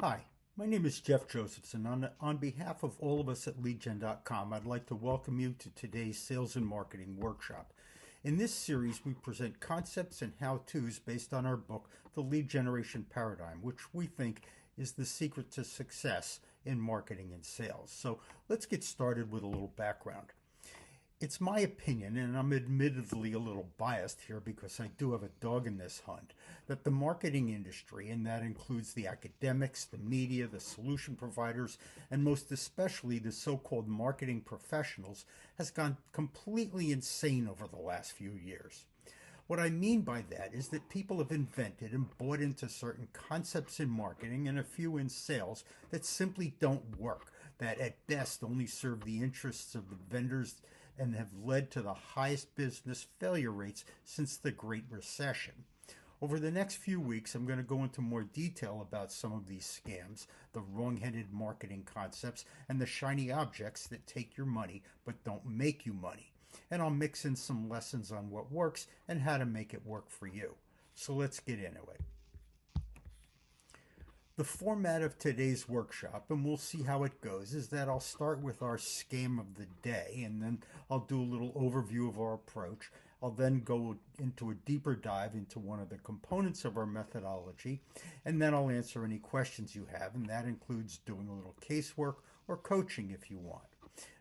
Hi, my name is Jeff Josephson. On behalf of all of us at leadgen.com, I'd like to welcome you to today's Sales and Marketing Workshop. In this series, we present concepts and how-tos based on our book, The Lead Generation Paradigm, which we think is the secret to success in marketing and sales. So let's get started with a little background. It's my opinion, and I'm admittedly a little biased here because I do have a dog in this hunt, that the marketing industry, and that includes the academics, the media, the solution providers, and most especially the so-called marketing professionals, has gone completely insane over the last few years. What I mean by that is that people have invented and bought into certain concepts in marketing and a few in sales that simply don't work, that at best only serve the interests of the vendors and have led to the highest business failure rates since the Great Recession. Over the next few weeks, I'm going to go into more detail about some of these scams, the wrong-headed marketing concepts, and the shiny objects that take your money but don't make you money. And I'll mix in some lessons on what works and how to make it work for you. So let's get into it. The format of today's workshop, and we'll see how it goes, is that I'll start with our scam of the day, and then I'll do a little overview of our approach. I'll then go into a deeper dive into one of the components of our methodology, and then I'll answer any questions you have, and that includes doing a little casework or coaching if you want.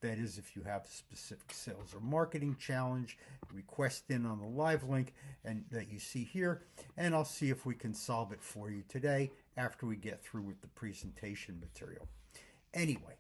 That is, if you have a specific sales or marketing challenge, request in on the live link and that you see here, and I'll see if we can solve it for you today after we get through with the presentation material. Anyway,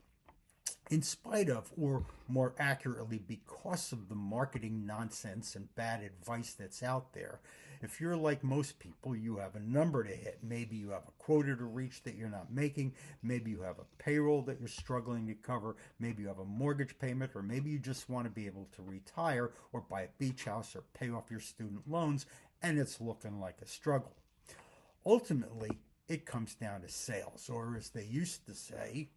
in spite of, or more accurately, because of the marketing nonsense and bad advice that's out there, if you're like most people, you have a number to hit. Maybe you have a quota to reach that you're not making. Maybe you have a payroll that you're struggling to cover. Maybe you have a mortgage payment, or maybe you just want to be able to retire or buy a beach house or pay off your student loans, and it's looking like a struggle. Ultimately, it comes down to sales, or as they used to say,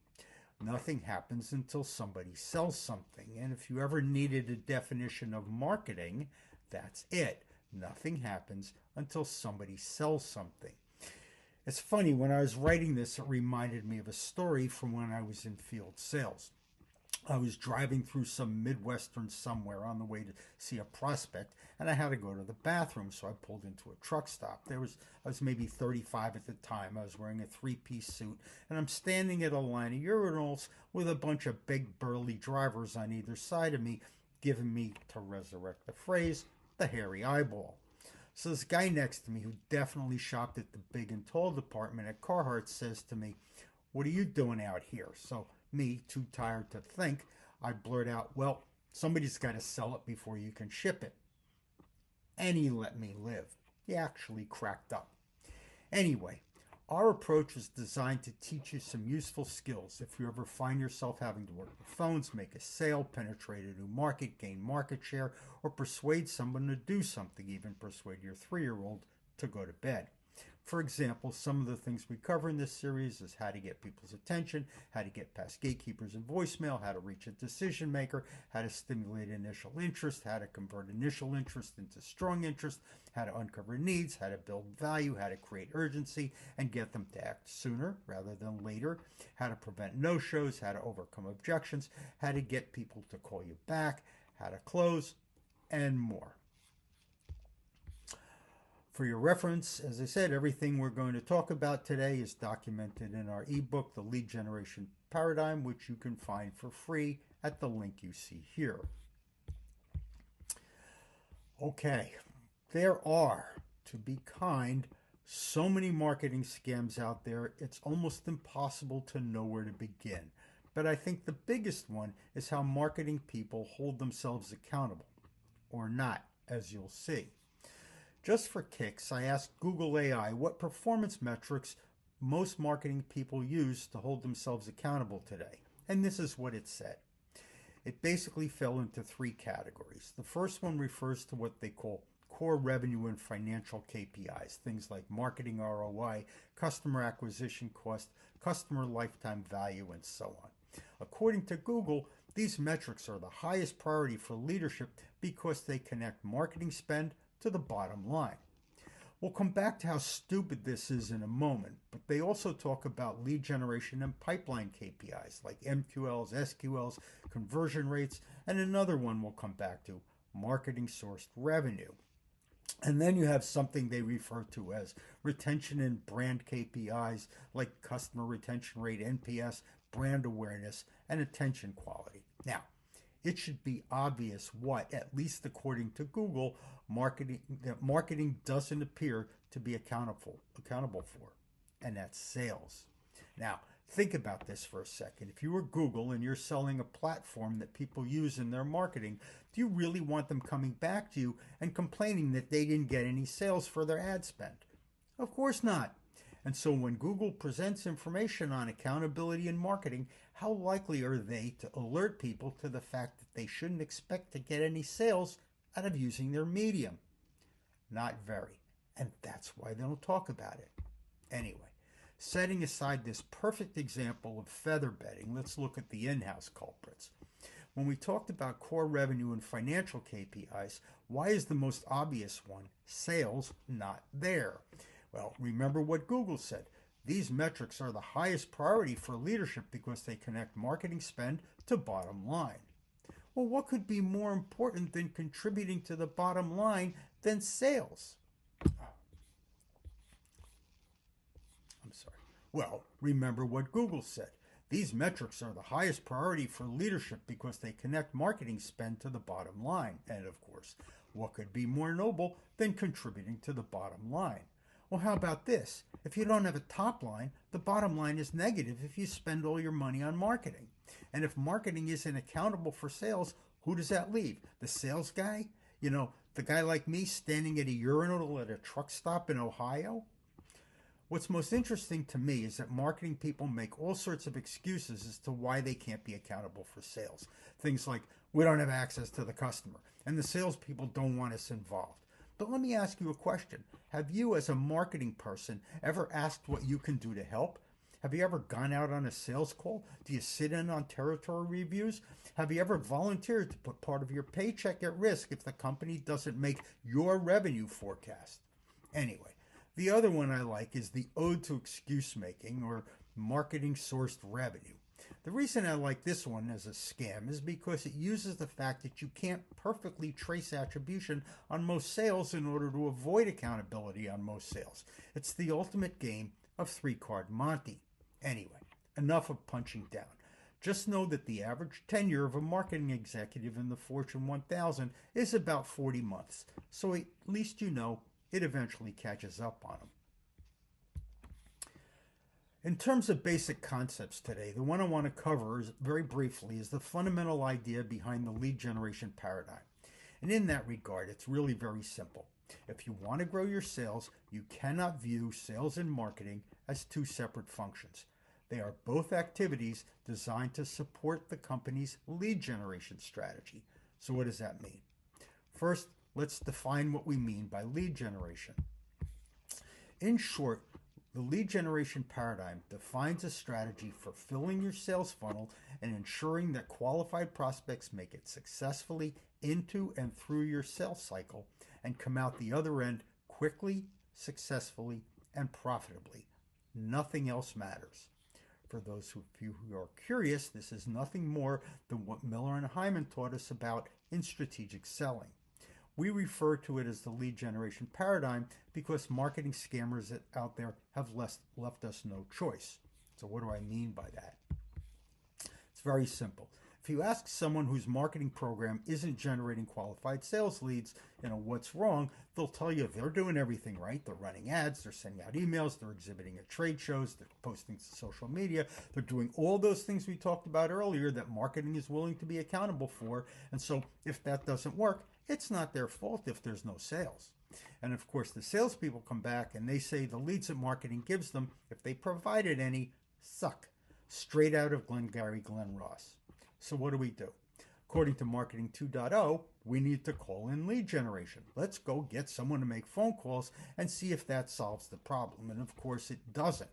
nothing happens until somebody sells something. And if you ever needed a definition of marketing, that's it. Nothing happens until somebody sells something. It's funny, when I was writing this, it reminded me of a story from when I was in field sales. I was driving through some Midwestern somewhere on the way to see a prospect, and I had to go to the bathroom, so I pulled into a truck stop. I was maybe 35 at the time. I was wearing a three-piece suit, and I'm standing at a line of urinals with a bunch of big burly drivers on either side of me, giving me, to resurrect the phrase, the hairy eyeball. So this guy next to me, who definitely shopped at the big and tall department at Carhartt, says to me, "What are you doing out here?" So me, too tired to think, I blurt out, "Well, somebody's got to sell it before you can ship it." And he let me live. He actually cracked up. Anyway, our approach is designed to teach you some useful skills if you ever find yourself having to work the phones, make a sale, penetrate a new market, gain market share, or persuade someone to do something, even persuade your 3-year-old to go to bed. For example, some of the things we cover in this series is how to get people's attention, how to get past gatekeepers and voicemail, how to reach a decision maker, how to stimulate initial interest, how to convert initial interest into strong interest, how to uncover needs, how to build value, how to create urgency and get them to act sooner rather than later, how to prevent no-shows, how to overcome objections, how to get people to call you back, how to close, and more. For your reference, as I said, everything we're going to talk about today is documented in our ebook, The Lead Generation Paradigm, which you can find for free at the link you see here. Okay, there are, to be kind, so many marketing scams out there, it's almost impossible to know where to begin. But I think the biggest one is how marketing people hold themselves accountable, or not, as you'll see. Just for kicks, I asked Google AI what performance metrics most marketing people use to hold themselves accountable today. And this is what it said. It basically fell into 3 categories. The first one refers to what they call core revenue and financial KPIs, things like marketing ROI, customer acquisition cost, customer lifetime value, and so on. According to Google, these metrics are the highest priority for leadership because they connect marketing spend to the bottom line. We'll come back to how stupid this is in a moment, but they also talk about lead generation and pipeline KPIs like MQLs, SQLs, conversion rates, and another one we'll come back to, marketing sourced revenue. And then you have something they refer to as retention and brand KPIs like customer retention rate, NPS, brand awareness, and attention quality. Now, it should be obvious what, at least according to Google, marketing doesn't appear to be accountable for, and that's sales. Now, think about this for a second. If you were Google and you're selling a platform that people use in their marketing, do you really want them coming back to you and complaining that they didn't get any sales for their ad spend? Of course not. And so when Google presents information on accountability in marketing, how likely are they to alert people to the fact that they shouldn't expect to get any sales out of using their medium? Not very. And that's why they don't talk about it. Anyway, setting aside this perfect example of feather bedding, let's look at the in-house culprits. When we talked about core revenue and financial KPIs, why is the most obvious one, sales, not there? Well, remember what Google said. These metrics are the highest priority for leadership because they connect marketing spend to bottom line. Well, what could be more important than contributing to the bottom line than sales? I'm sorry. Well, remember what Google said. These metrics are the highest priority for leadership because they connect marketing spend to the bottom line. And of course, what could be more noble than contributing to the bottom line? Well, how about this? If you don't have a top line, the bottom line is negative if you spend all your money on marketing. And if marketing isn't accountable for sales, who does that leave? The sales guy? You know, the guy like me standing at a urinal at a truck stop in Ohio? What's most interesting to me is that marketing people make all sorts of excuses as to why they can't be accountable for sales. Things like, we don't have access to the customer, and the salespeople don't want us involved. But let me ask you a question. Have you, as a marketing person, ever asked what you can do to help? Have you ever gone out on a sales call? Do you sit in on territory reviews? Have you ever volunteered to put part of your paycheck at risk if the company doesn't make your revenue forecast? Anyway, the other one I like is the ode to excuse making, or marketing sourced revenue. The reason I like this one as a scam is because it uses the fact that you can't perfectly trace attribution on most sales in order to avoid accountability on most sales. It's the ultimate game of three-card Monte. Anyway, enough of punching down. Just know that the average tenure of a marketing executive in the Fortune 1000 is about 40 months. So at least you know it eventually catches up on them. In terms of basic concepts today, the one I want to cover very briefly is the fundamental idea behind the lead generation paradigm. And in that regard, it's really very simple. If you want to grow your sales, you cannot view sales and marketing as two separate functions. They are both activities designed to support the company's lead generation strategy. So what does that mean? First, let's define what we mean by lead generation. In short, the lead generation paradigm defines a strategy for filling your sales funnel and ensuring that qualified prospects make it successfully into and through your sales cycle and come out the other end quickly, successfully, and profitably. Nothing else matters. For those of you who are curious, this is nothing more than what Miller and Hyman taught us about in strategic selling. We refer to it as the lead generation paradigm because marketing scammers out there have left us no choice. So what do I mean by that? It's very simple. If you ask someone whose marketing program isn't generating qualified sales leads, what's wrong, they'll tell you they're doing everything right. They're running ads, they're sending out emails, they're exhibiting at trade shows, they're posting to social media, they're doing all those things we talked about earlier that marketing is willing to be accountable for. And so if that doesn't work, it's not their fault if there's no sales. And of course, the salespeople come back and they say the leads that marketing gives them, if they provided any, suck. Straight out of Glengarry Glen Ross. So what do? According to Marketing 2.0, we need to call in lead generation. Let's go get someone to make phone calls and see if that solves the problem. And of course, it doesn't.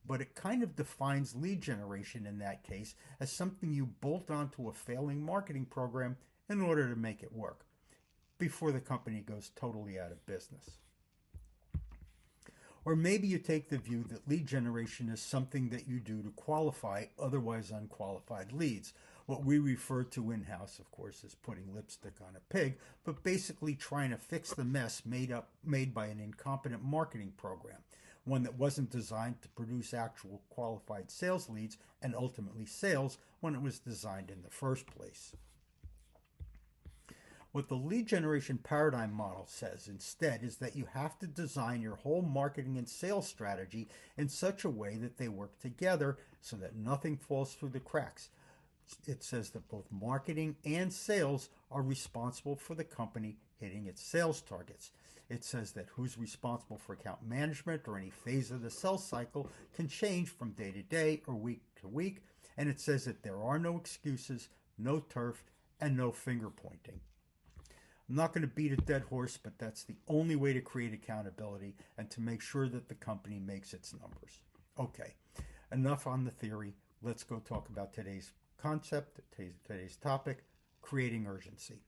But it kind of defines lead generation in that case as something you bolt onto a failing marketing program in order to make it work before the company goes totally out of business. Or maybe you take the view that lead generation is something that you do to qualify otherwise unqualified leads. What we refer to in house, of course, is putting lipstick on a pig, but basically trying to fix the mess made by an incompetent marketing program, one that wasn't designed to produce actual qualified sales leads and ultimately sales when it was designed in the first place. What the lead generation paradigm model says instead is that you have to design your whole marketing and sales strategy in such a way that they work together so that nothing falls through the cracks. It says that both marketing and sales are responsible for the company hitting its sales targets. It says that who's responsible for account management or any phase of the sales cycle can change from day to day or week to week. And it says that there are no excuses, no turf, and no finger pointing. I'm not going to beat a dead horse, but that's the only way to create accountability and to make sure that the company makes its numbers. Okay, enough on the theory. Let's go talk about today's concept, today's topic, creating urgency.